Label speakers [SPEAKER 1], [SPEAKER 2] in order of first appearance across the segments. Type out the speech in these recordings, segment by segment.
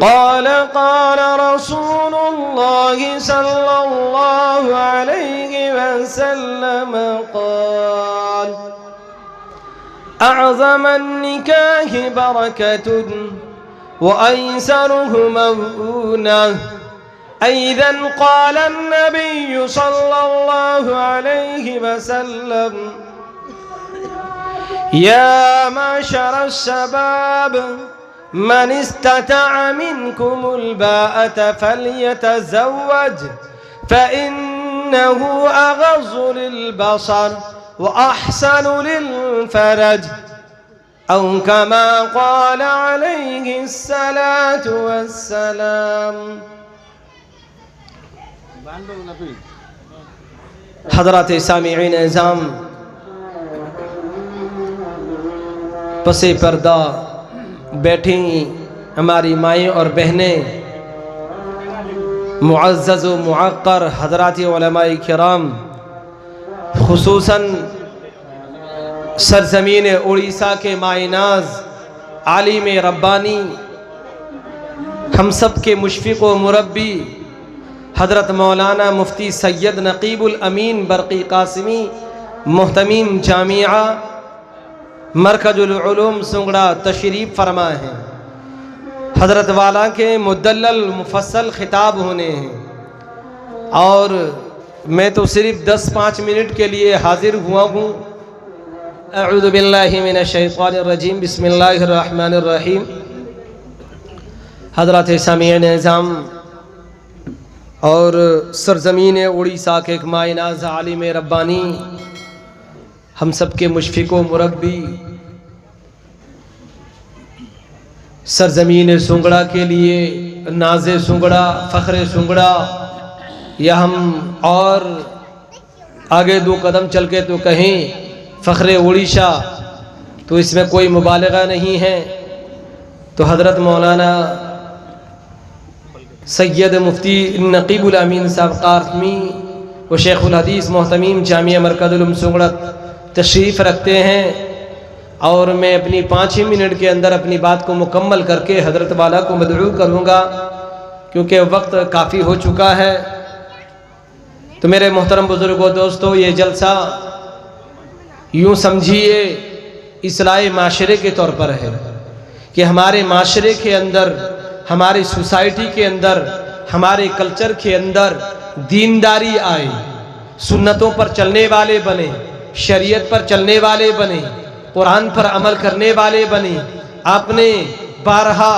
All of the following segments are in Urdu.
[SPEAKER 1] قال رسول الله صلى الله عليه وسلم قال أعظم النكاح بركة وأيسره مؤونة أيضا قال النبي صلى الله عليه وسلم يا معشر الشباب من استطاع منكم الباءة فليتزوج فإنه أغض للبصر وأحسن للفرج أو كما قال عليه الصلاة والسلام حضرات سامعین اعظام، پس پردہ بیٹھی ہماری مائیں اور بہنیں، معزز و معقر حضرات علماء کرام، خصوصاً سرزمین اڑیسہ کے مائیں ناز عالم ربانی، ہم سب کے مشفق و مربی حضرت مولانا مفتی سید نقیب الامین برقی قاسمی محتمیم جامعہ مرکز العلوم سنگڑا تشریف فرما ہے۔ حضرت والا کے مدلل مفصل خطاب ہونے ہیں اور میں تو صرف 10-5 منٹ کے لیے حاضر ہوا ہوں۔ اعوذ باللہ من الشیطان الرجیم بسم اللہ الرحمن الرحیم۔ حضرات سامعین اعظام اور سرزمین اڑیسہ کے ایک مائیں ناز عالم ربانی، ہم سب کے مشفق و مربی، سرزمین سنگڑا کے لیے ناز سنگڑا، فخر سنگڑا، یا ہم اور آگے 2 قدم چل کے تو کہیں فخر اڑیسہ، تو اس میں کوئی مبالغہ نہیں ہے۔ تو حضرت مولانا سید مفتی نقیب الامین صاحب قاسمی و شیخ الحدیث محتمیم جامعہ مرکز العلوم سنگڑا تشریف رکھتے ہیں، اور میں اپنی 5 منٹ کے اندر اپنی بات کو مکمل کر کے حضرت والا کو مدعو کروں گا، کیونکہ وقت کافی ہو چکا ہے۔ تو میرے محترم بزرگوں، دوستو، یہ جلسہ یوں سمجھیے اصلاح معاشرے کے طور پر ہے کہ ہمارے معاشرے کے اندر، ہماری سوسائٹی کے اندر، ہمارے کلچر کے اندر دینداری آئے، سنتوں پر چلنے والے بنے، شریعت پر چلنے والے بنے، قرآن پر عمل کرنے والے بنے۔ آپ نے بارہا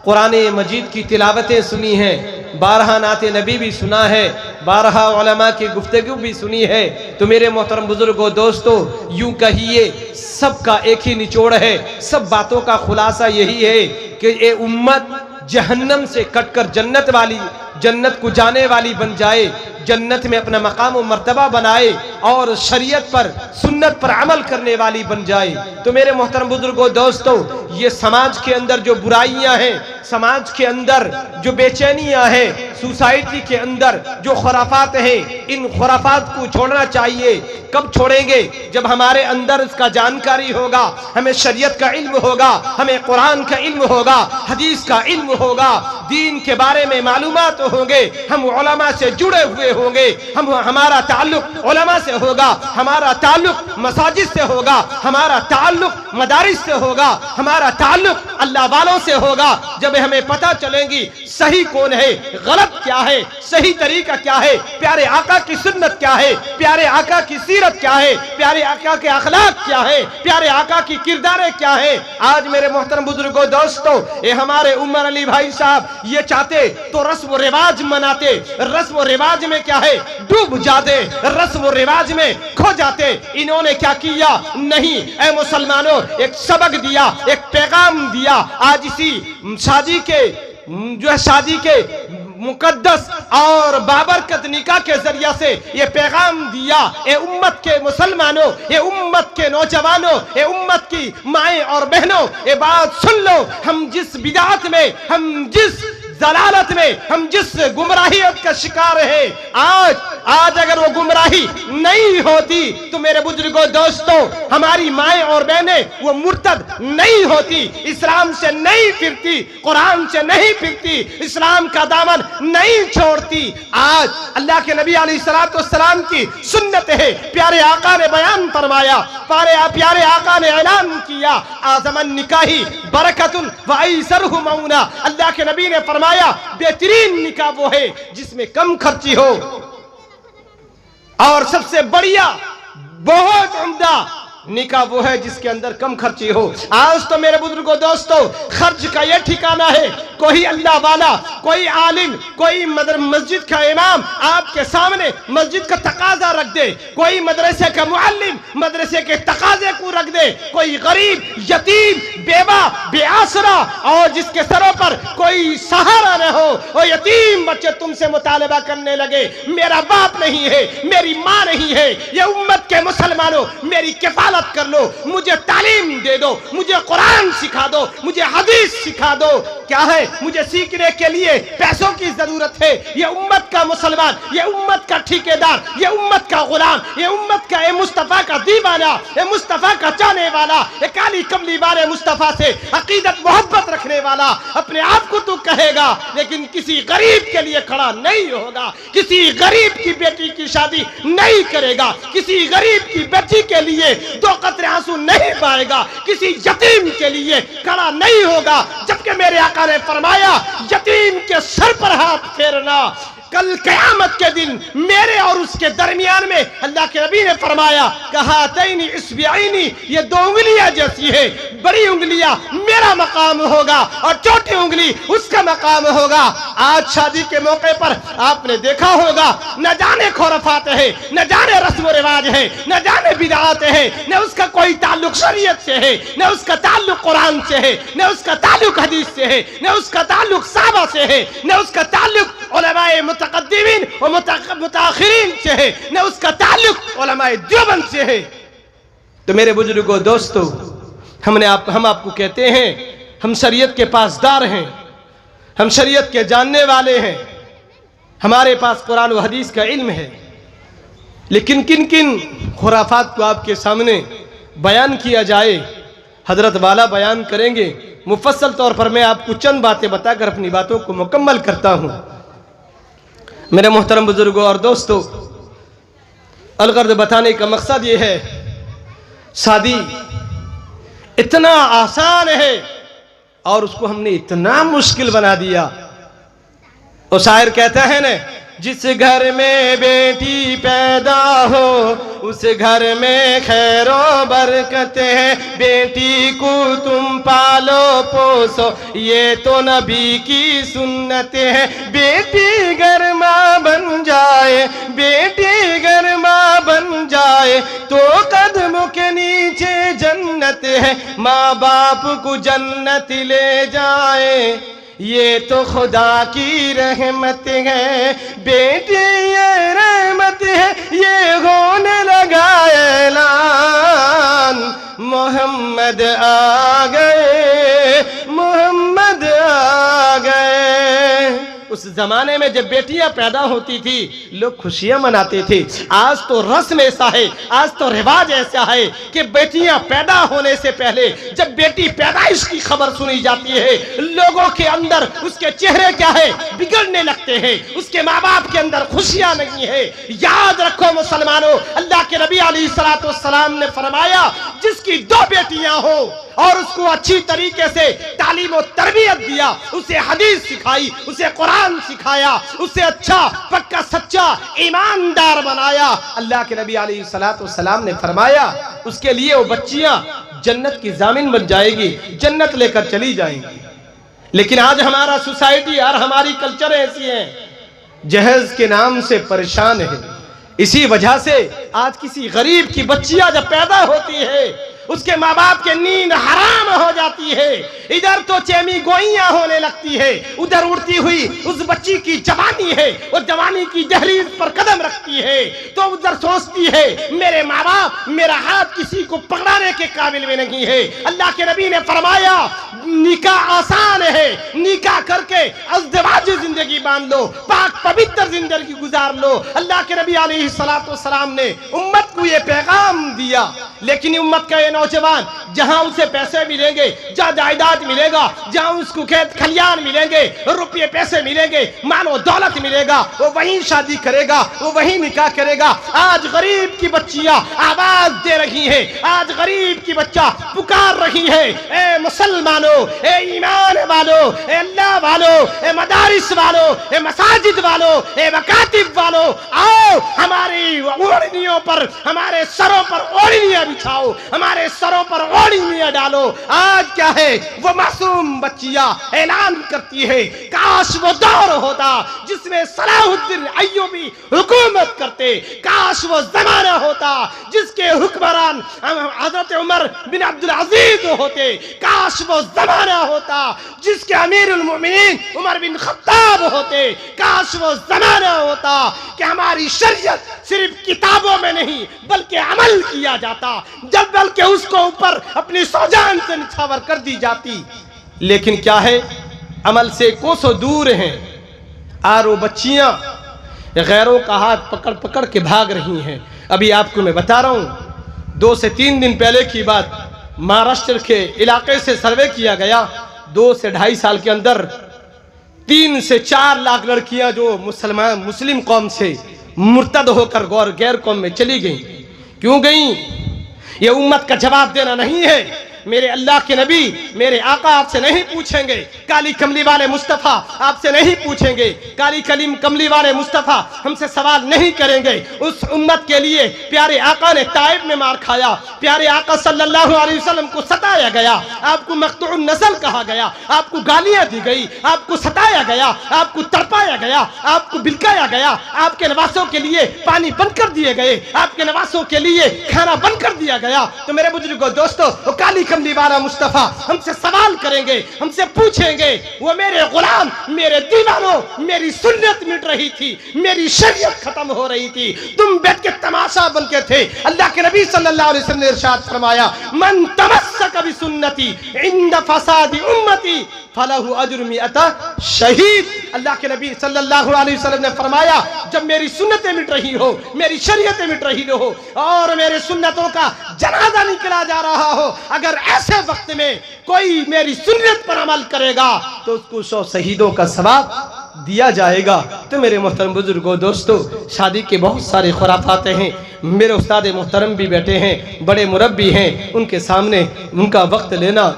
[SPEAKER 1] قرآن مجید کی تلاوتیں سنی ہیں، بارہا نعت نبی بھی سنا ہے، بارہا علماء کی گفتگو بھی سنی ہے۔ تو میرے محترم بزرگوں، دوستو، یوں کہیے سب کا ایک ہی نچوڑ ہے، سب باتوں کا خلاصہ یہی ہے کہ اے امت جہنم سے کٹ کر جنت کو جانے والی بن جائے، جنت میں اپنا مقام و مرتبہ بنائے اور شریعت پر، سنت پر عمل کرنے والی بن جائے۔ تو میرے محترم بزرگوں، دوستو، یہ سماج کے اندر جو برائیاں ہیں، سماج کے اندر جو بے چینیاں ہیں، سوسائٹی کے اندر جو خرافات ہیں، ان خرافات کو چھوڑنا چاہیے۔ کب چھوڑیں گے؟ جب ہمارے اندر اس کا جانکاری ہوگا، ہمیں شریعت کا علم ہوگا، ہمیں قرآن کا علم ہوگا، حدیث کا علم ہوگا، دین کے بارے میں معلومات ہوں گے، ہم علماء سے جڑے ہوئے ہوں گے، ہمارا تعلق علماء سے ہوگا، ہمارا تعلق مساجد سے ہوگا، ہمارا تعلق مدارس سے ہوگا، ہمارا تعلق اللہ والوں سے ہوگا۔ جب ہمیں پتہ چلیں گی صحیح کون ہے، غلط کیا ہے، صحیح طریقہ کیا ہے، پیارے آقا کی سنت کیا ہے، پیارے آقا کی سیرت کیا ہے، پیارے آقا کے اخلاق کیا ہے، پیارے آقا کی کرداریں کیا ہے۔ آج میرے محترم بزرگوں دوستوں، یہ ہمارے عمر علی بھائی صاحب یہ چاہتے تو رسم و رواج مناتے، رسم و رواج میں کیا ہے ڈوب جاتے، رسم و رواج میں کھو جاتے۔ انہوں نے کیا کیا؟ نہیں، اے مسلمانوں، ایک سبق دیا، ایک پیغام دیا۔ آج اسی شادی کے مقدس اور بابرکت نکاح کے ذریعہ سے یہ پیغام دیا، اے امت کے مسلمانوں، اے امت کے نوجوانوں، اے امت کی مائیں اور بہنوں، یہ بات سن لو، ہم جس بدعت میں، ہم جس ضلالت میں، ہم جس گمراہیت کا شکار ہے، آج اگر وہ گمراہی نہیں ہوتی تو میرے بزرگوں دوستوں، ہماری مائیں اور بہنیں وہ مرتد نہیں ہوتی، اسلام سے نہیں پھرتی، قرآن سے نہیں پھرتی، اسلام کا دامن نہیں چھوڑتی۔ آج اللہ کے نبی علیہ السلام کی سنت ہے، پیارے آقا نے بیان فرمایا، پیارے آقا نے اعلان کیا، اعظم النکاح برکت و ایسرہ مونا۔ اللہ کے نبی نے فرمایا بہترین نکاح وہ ہے جس میں کم خرچی ہو، اور سب سے بڑھیا بہت عمدہ نکاح وہ ہے جس کے اندر کم خرچی ہو۔ آج تو میرے بزرگوں دوستوں خرچ کا یہ ٹھکانہ ہے، کوئی اللہ والا، کوئی عالم، کوئی مسجد کا امام آپ کے سامنے مسجد کا تقاضا رکھ دے، کوئی مدرسے کا معلم مدرسے کے تقاضے کو رکھ دے، کوئی غریب، یتیم، بیوہ، بے آسرا اور جس کے سروں پر کوئی سہارا نہ ہو، وہ یتیم بچے تم سے مطالبہ کرنے لگے، میرا باپ نہیں ہے، میری ماں نہیں ہے، یہ امت کے مسلمانوں میری کفالت کر لو، مجھے تعلیم دے دو، مجھے قرآن سکھا دو، مجھے حدیث سکھا دو۔ کیا ہے؟ مجھے سیکھنے کے لیے پیسوں کی ضرورت ہے۔ یہ امت کا مسلمان، یہ امت کا ٹھیکیدار، یہ امت کا غلام، یہ امت کا مصطفیٰ کا دیوانہ، یہ مصطفیٰ کا چاہنے والا، یہ کالی کملی والے مصطفیٰ سے عقیدت محبت رکھنے والا اپنے آپ کو تو کہے گا، لیکن کسی غریب کے لیے کھڑا نہیں ہوگا، کسی غریب کی بیٹی کی شادی نہیں کرے گا، کسی غریب کی بیٹی کے لیے 2 قطرے آنسو نہیں پائے گا، کسی یتیم کے لیے کھڑا نہیں ہوگا۔ جبکہ میرے آقا نے فرمایا یتیم کے سر پر ہاتھ پھیرنا، کل قیامت کے دن میرے اور اس کے درمیان میں اللہ کے نبی نے فرمایا کہاتینی اصبعینی، یہ 2 انگلیاں جیسی ہے، بڑی انگلیاں میرا مقام ہوگا اور چھوٹی انگلی اس کا مقام ہوگا۔ آج شادی کے موقع پر آپ نے دیکھا ہوگا نہ جانے خرافات ہے، نہ جانے رسم و رواج ہے، نہ جانے بدعات ہے، نہ اس کا کوئی تعلق شریعت سے ہے، نہ اس کا تعلق قرآن سے ہے، نہ اس کا تعلق حدیث سے ہے، نہ اس کا تعلق صحابہ سے ہے، نہ اس کا تعلق علماء متقدمین و متاخرین سے ہے، نہ اس کا تعلق علماء دیوبند سے ہے۔ تو میرے بزرگوں دوستو، ہم آپ کو کہتے ہیں ہم شریعت کے پاسدار ہیں، ہم شریعت کے جاننے والے ہیں، ہمارے پاس قرآن و حدیث کا علم ہے، لیکن کن خرافات کو آپ کے سامنے بیان کیا جائے، حضرت والا بیان کریں گے۔ مفصل طور پر میں آپ کو چند باتیں بتا کر اپنی باتوں کو مکمل کرتا ہوں۔ میرے محترم بزرگوں اور دوستو، الغرض بتانے کا مقصد یہ ہے، شادی اتنا آسان ہے اور اس کو ہم نے اتنا مشکل بنا دیا۔ وہ شاعر کہتا ہے نا، جس گھر میں بیٹی پیدا ہو اس گھر میں خیر و برکت ہے، بیٹی کو تم پالو پوسو یہ تو نبی کی سنت ہے، بیٹی گھر ماں بن جائے، بیٹی گھر ماں بن جائے تو قدموں کے نیچے جنت ہے، ماں باپ کو جنت لے جائے یہ تو خدا کی رحمت ہے، بیٹی یہ رحمت ہے، یہ ہونے لگا اعلان محمد آ گئے، محمد آ گئے۔
[SPEAKER 2] اس زمانے میں جب بیٹیاں پیدا ہوتی تھی لوگ خوشیاں مناتے تھے. آج تو رسم ایسا ہے, آج تو رواج ایسا ہے کہ بیٹیاں پیدا ہونے سے پہلے جب بیٹی پیدائش کی خبر سنی جاتی ہے لوگوں کے اندر اس کے چہرے کیا ہے بگڑنے لگتے ہیں, اس کے ماں باپ کے اندر خوشیاں نہیں ہے. یاد رکھو مسلمانوں, اللہ کے نبی علیہ السلام نے فرمایا جس کی 2 بیٹیاں ہوں اور اس کو اچھی طریقے سے تعلیم و تربیت دیا, اسے حدیث سکھائی, اسے قرآن سکھایا, اسے اچھا پکا سچا ایماندار بنایا, اللہ کے نبی علیہ السلام نے فرمایا اس کے لیے وہ بچیاں جنت کی ضامن بن جائے گی, جنت لے کر چلی جائیں گی. لیکن آج ہمارا سوسائٹی اور ہماری کلچر ایسی ہیں جہیز کے نام سے پریشان ہے. اسی وجہ سے آج کسی غریب کی بچیاں جب پیدا ہوتی ہے اس کے ماں باپ کے نیند حرام ہو جاتی ہے, ادھر تو چیمی گوئیاں ہونے لگتی ہے, ادھر اڑتی ہوئی اس بچی کی جوانی ہے, وہ جوانی کی دہلیز پر قدم رکھتی ہے تو ادھر سوچتی ہے میرے ماں باپ میرا ہاتھ کسی کو پکڑانے کے قابل میں نہیں ہے. اللہ کے نبی نے فرمایا نکاح آسان ہے, نکاح کر کے ازدواجی زندگی باندھ لو, پاک پوتر زندگی گزار لو. اللہ کے نبی علیہ السلام نے امت کو یہ پیغام دیا, لیکن امت کا یہ نوجوان جہاں اسے پیسے ملیں گے, جہاں جائیداد ملے گا, جہاں اس کو کھیت کھلیان ملیں گے, روپے پیسے ملیں گے, مال و دولت ملے گا, وہ وہیں شادی کرے گا, وہ وہیں نکاح کرے گا. آج غریب کی بچیاں آواز دے رہی ہیں, آج غریب کی بچہ پکار رہی ہے اے مسلمانوں, اے ایمان والو, اے اللہ والو, اے مدارس والو, اے مساجد والو, اے مکاتب والو, آؤ ہماری اوڑھنیوں پر, ہمارے سروں پر اوڑھنیاں بچھاؤ, ہمارے سروں پر اوڑھنیاں ڈالو. آج کیا ہے وہ معصوم بچیاں اعلان کرتی ہے کاش وہ دور ہوتا جس میں صلاح الدین ایوبی حکومت کرتے, کاش وہ زمانہ ہوتا جس کے حکمران حضرت عمر بن عبدالعزیز ہوتے, کاش وہ زمانہ ہوتا جس کے امیر المؤمنین عمر بن خطاب ہوتے, کاش وہ زمانہ ہوتا کہ ہماری شریعت صرف کتابوں میں نہیں بلکہ عمل کیا جاتا, جب بلکہ اس کو اوپر اپنی سوجان سے نچھاور کر دی جاتی. لیکن کیا ہے عمل سے کوسوں دور ہیں. اور وہ بچیاں غیروں کا ہاتھ پکڑ پکڑ کے بھاگ رہی ہیں. ابھی آپ کو میں بتا رہا ہوں 2 سے 3 دن پہلے کی بات, مہاراشٹر کے علاقے سے سروے کیا گیا, 2 سے 2.5 سال کے اندر 3 سے 4 لاکھ لڑکیاں جو مسلم قوم سے مرتد ہو کر غیر قوم میں چلی گئیں. کیوں گئیں؟ یہ امت کا جواب دینا نہیں ہے. میرے اللہ کے نبی میرے آقا آپ سے نہیں پوچھیں گے, کالی کملی والے مصطفیٰ آپ سے نہیں پوچھیں گے, کالی کملی والے مصطفیٰ ہم سے سوال نہیں کریں گے. اس امت کے لیے پیارے آقا نے طائف میں مار کھایا, پیارے آقا صلی اللہ علیہ وسلم کو ستایا گیا, آپ کو مقطوع النسل کہا گیا, آپ کو گالیاں دی گئی, آپ کو ستایا گیا, آپ کو تڑپایا گیا, آپ کو بلکایا گیا, آپ کے نواسوں کے لیے پانی بند کر دیے گئے, آپ کے نواسوں کے لیے کھانا بند کر دیا گیا. تو میرے بزرگوں دوستو, وہ کالی کملی والا مصطفیٰ ہم سے سوال کریں گے, ہم سے پوچھیں گے وہ میرے غلام, میرے دیوانوں, میری سنت مٹ رہی تھی, میری شریعت ختم ہو رہی تھی, تم بیٹھ کے تماشا بن کے تھے. اللہ کے نبی صلی اللہ علیہ وسلم نے ارشاد فرمایا من تمسک بسنتی عند فساد امتی فلہ اجر 100 شہید. اللہ کے نبی صلی اللہ علیہ وسلم نے فرمایا جب میری سنتیں مٹ رہی ہو, میری شریعتیں مٹ رہی ہو اور میرے سنتوں کا جنازہ نکلا جا رہا ہو, اگر ایسے وقت میں کوئی میری سنت پر عمل کرے گا تو اس کو 100 شہیدوں کا ثواب دیا جائے گا. تو میرے محترم بزرگوں دوستو, شادی کے بہت سارے خرافات ہیں. میرے استاد محترم بھی بیٹھے ہیں, بڑے مربی ہیں, ان کے سامنے ان کا وقت لینا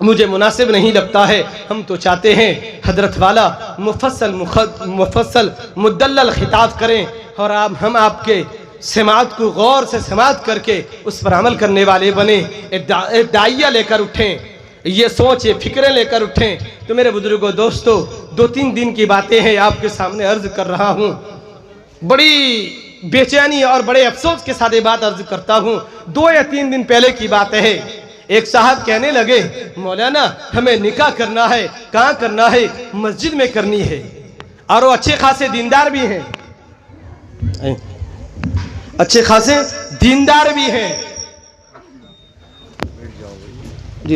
[SPEAKER 2] مجھے مناسب نہیں لگتا ہے. ہم تو چاہتے ہیں حضرت والا مفصل مدلل خطاب کریں اور ہم آپ کے سماعت کو غور سے سماعت کر کے اس پر عمل کرنے والے بنیں, ایک داعیہ لے کر اٹھیں, یہ سوچ یہ فکریں لے کر اٹھیں. تو میرے بزرگوں دوستو 2-3 دن کی باتیں ہیں آپ کے سامنے عرض کر رہا ہوں. بڑی بے چینی اور بڑے افسوس کے ساتھ یہ بات عرض کرتا ہوں. 2 یا 3 دن پہلے کی بات ہے. ایک صاحب کہنے لگے مولانا ہمیں نکاح کرنا ہے. کہاں کرنا ہے؟ مسجد میں کرنی ہے. اور وہ اچھے خاصے دیندار بھی ہیں, اچھے خاصے دیندار بھی ہیں. جی